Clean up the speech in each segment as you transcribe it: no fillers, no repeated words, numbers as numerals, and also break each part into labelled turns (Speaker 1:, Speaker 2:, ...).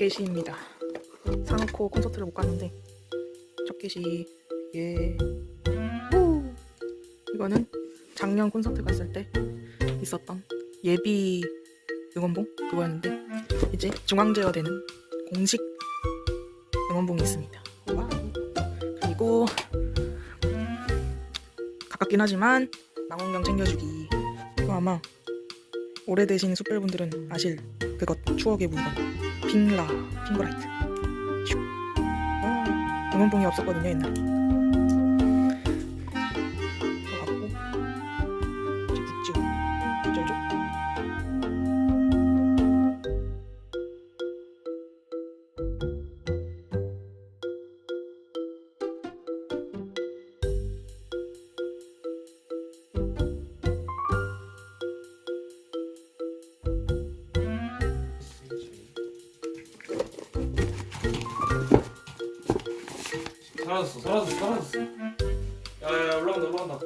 Speaker 1: 적개시입니다. 사놓고 콘서트를 못 갔는데 적개시 예. 후. 이거는 작년 콘서트 갔을 때 있었던 예비 응원봉 그거였는데 이제 중앙제어되는 공식 응원봉이 있습니다. 와우. 그리고 가깝긴 하지만 망원경 챙겨주기. 이거 아마 오래되신 숯별분들은 아실 그것 추억의 물건 빙라 핑거라이트. 응원봉이 없었거든요 옛날에. 이거 갖고 이제 굿즈 굿즈죠.
Speaker 2: 사라졌어. 야야야, 올라간다.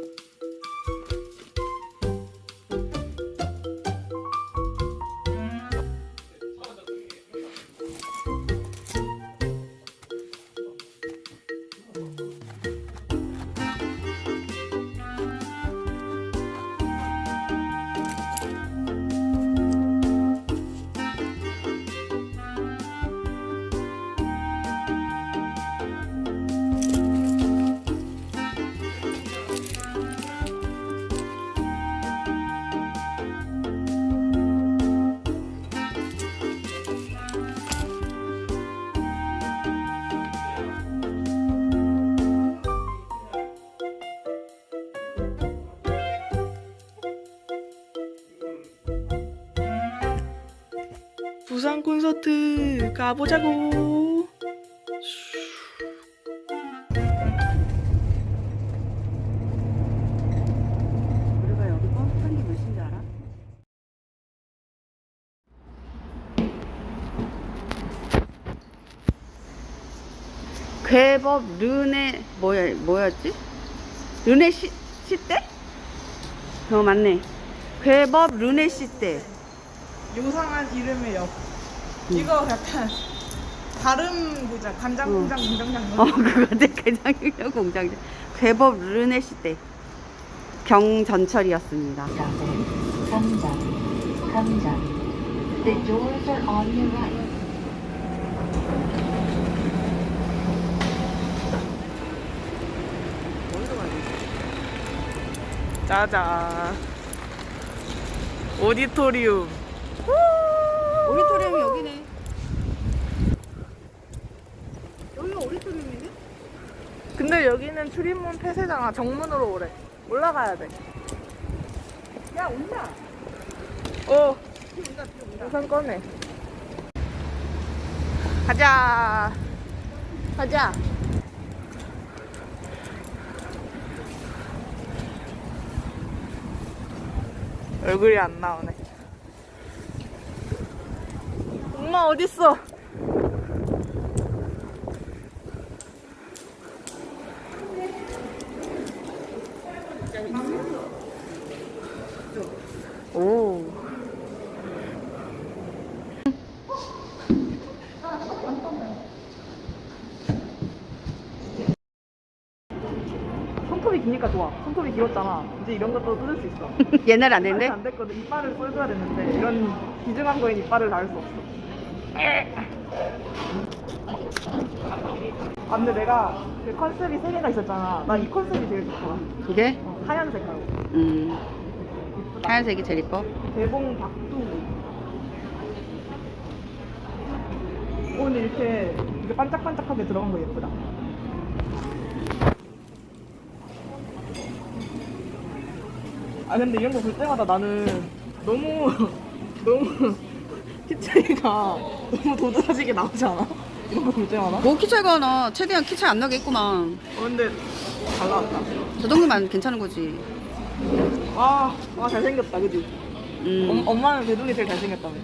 Speaker 1: 부산 콘서트 가보자고.
Speaker 3: 우리가 여기 뻔한 게 몇인지 알아? 괴법 르네 뭐였지? 르네 시대? 맞네. 괴법 르네 시대.
Speaker 1: 요상한 이름의 역. 이거 약간 다른 부자 간장 공장 공장장.
Speaker 3: 그거 같아. 개장육 공장. 괴법 르네 시대. 경전철이었습니다.
Speaker 4: 감자. The doors are on your right.
Speaker 1: 짜잔. 오디토리움.
Speaker 3: 오디토리움이 여기네. 여기가 오디토리움이네?
Speaker 1: 근데 여기는 출입문 폐쇄잖아. 정문으로 오래. 올라가야 돼.
Speaker 3: 야, 온다.
Speaker 1: 우선 꺼내. 가자. 얼굴이 안 나오네. 엄마 어딨어? 오. 손톱이 기니까 좋아. 손톱이 길었잖아. 이제 이런 것도 뜯을 수 있어.
Speaker 3: 옛날에 안 됐는데?
Speaker 1: 안 됐거든. 이빨을 쏠줘야 됐는데 이런 비중한 거엔 이빨을 닿을 수 없어. 아 근데 내가 그 컨셉이 3개가 있었잖아. 나 이 컨셉이 제일 좋아.
Speaker 3: 이게?
Speaker 1: 하얀 색깔로. 이쁘다.
Speaker 3: 하얀색이 제일 이뻐.
Speaker 1: 대봉 박두. 근데 이렇게 반짝반짝하게 들어간 거 예쁘다. 아 근데 이런 거 볼 때마다 나는 너무 키 차이가 너무 도드라지게 나오지 않아? 이런 거 볼 때마다?
Speaker 3: 뭐 키 차이가 나? 최대한 키 차이 안 나게 했구만.
Speaker 1: 근데 잘 나왔다.
Speaker 3: 저 정도면 괜찮은 거지.
Speaker 1: 와 잘생겼다 그지? 엄마는 대동이 제일 잘생겼다며.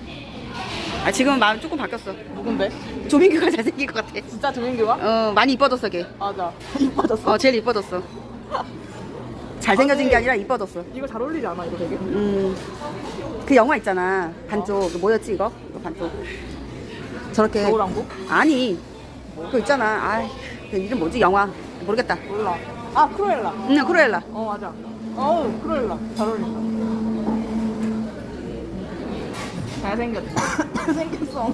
Speaker 3: 지금은 마음 조금 바뀌었어.
Speaker 1: 누군데?
Speaker 3: 조민규가 잘생긴 것 같아.
Speaker 1: 진짜 조민규가?
Speaker 3: 많이 이뻐졌어 걔.
Speaker 1: 맞아. 이뻐졌어?
Speaker 3: 제일 이뻐졌어. 잘생겨진 게 아니라 이뻐졌어.
Speaker 1: 이거 잘 어울리지 않아 이거 되게?
Speaker 3: 그 영화 있잖아. 반쪽. 그 뭐였지 이거? 이거 반쪽. 저렇게.
Speaker 1: 겨울왕국?
Speaker 3: 아니, 그거 있잖아. 아, 그 이름 뭐지? 영화. 모르겠다.
Speaker 1: 몰라. 아, 크루엘라.
Speaker 3: 응, 크루엘라.
Speaker 1: 맞아. 어우, 크루엘라. 잘 어울린다. 잘생겼다. 생겼어.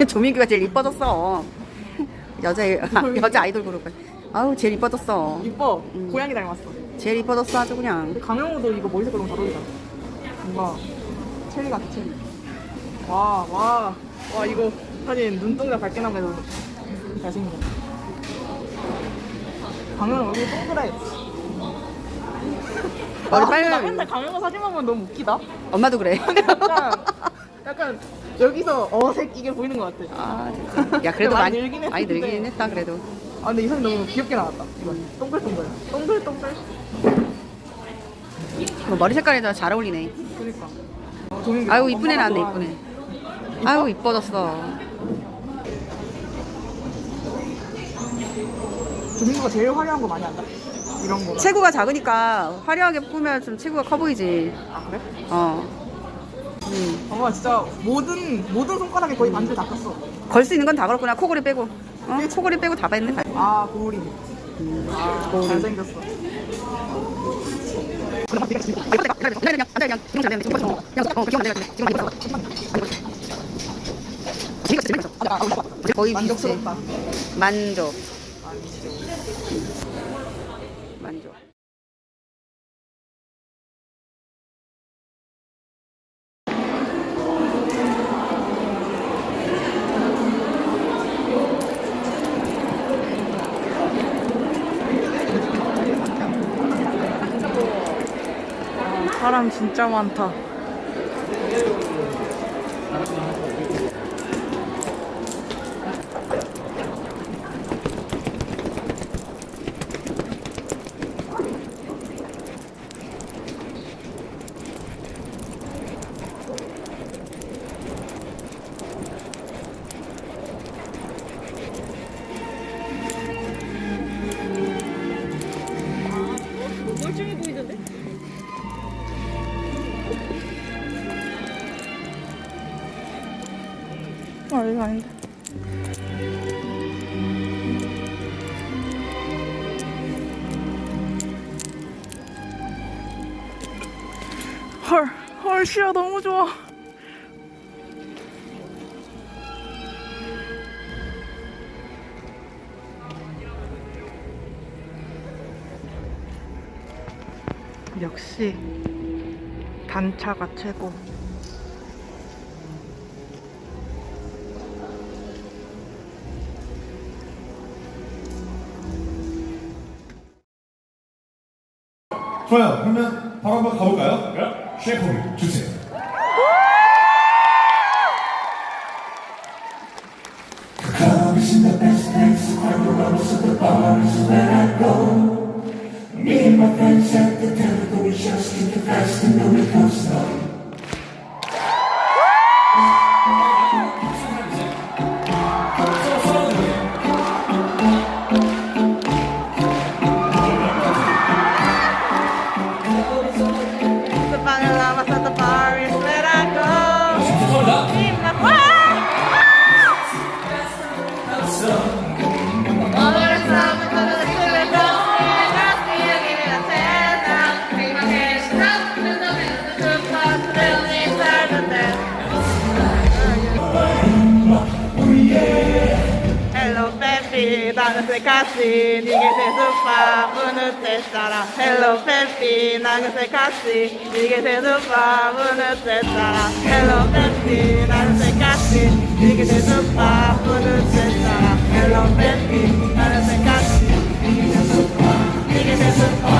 Speaker 3: 조민규가 제일 이뻐졌어. 여자 아이돌 그룹. 아우, 제일 이뻐졌어.
Speaker 1: 이뻐. 고양이 닮았어.
Speaker 3: 제일 이뻐졌어, 아주 그냥.
Speaker 1: 근데 강영호도 이거 머리 색깔 너무 잘 어울리다. 뭔가 체리 같아, 체리. 와, 이거 사진 눈동자 밝게 나면서 잘생겨. 강영호 얼굴 동그래.
Speaker 3: 머리
Speaker 1: 나
Speaker 3: 빨면
Speaker 1: 맨날 강영호 사진만 보면 너무 웃기다.
Speaker 3: 엄마도 그래.
Speaker 1: 약간 여기서 어색이게 보이는 것 같아.
Speaker 3: 아, 진짜. 야, 그래도
Speaker 1: 많이
Speaker 3: 많이,
Speaker 1: 늘긴
Speaker 3: 많이
Speaker 1: 했는데.
Speaker 3: 늘긴 했다, 그래도.
Speaker 1: 아, 근데 이 사진 너무 귀엽게 나왔다. 이건 동글동글. 동글동글.
Speaker 3: 머리 색깔이 잘 어울리네.
Speaker 1: 그니까.
Speaker 3: 아유, 이쁜 애 나왔네, 이쁜 애. 아유, 이뻐졌어.
Speaker 1: 조민구가 제일 화려한 거 많이 한다. 이런 거.
Speaker 3: 체구가 작으니까 화려하게 꾸면 좀 체구가 커 보이지.
Speaker 1: 아, 그래? 엄마 진짜 모든 손가락에 거의 반지를 다 꼈어.
Speaker 3: 걸 수 있는 건 다 걸었구나. 코골이 빼고. 코골이 빼고 다 했네.
Speaker 1: 아, 고우리. 아, 잘생겼어.
Speaker 3: 거의
Speaker 1: 만족스럽다.
Speaker 3: 만족. 만족.
Speaker 1: 사람 진짜 많다. 멀쩡해 보이던데? 이거 아닌데. 헐, 시야 너무 좋아. 역시 단차가 최고.
Speaker 5: 좋아요. 그러면 바로 한번 가볼까요? 네. 셰프를 주세요.
Speaker 1: Hello Pepi, 나그세 카시, 니게 세수파, 우는 때따라. Hello Pepi, 나그세 카시, 니게 세수파, 우는 때따라. Hello Pepi, 나그세 카시, 니게 세수파, 우는 때따라. Hello Pepi, 나그세 카시, 니게 세수파, 니게 세수파.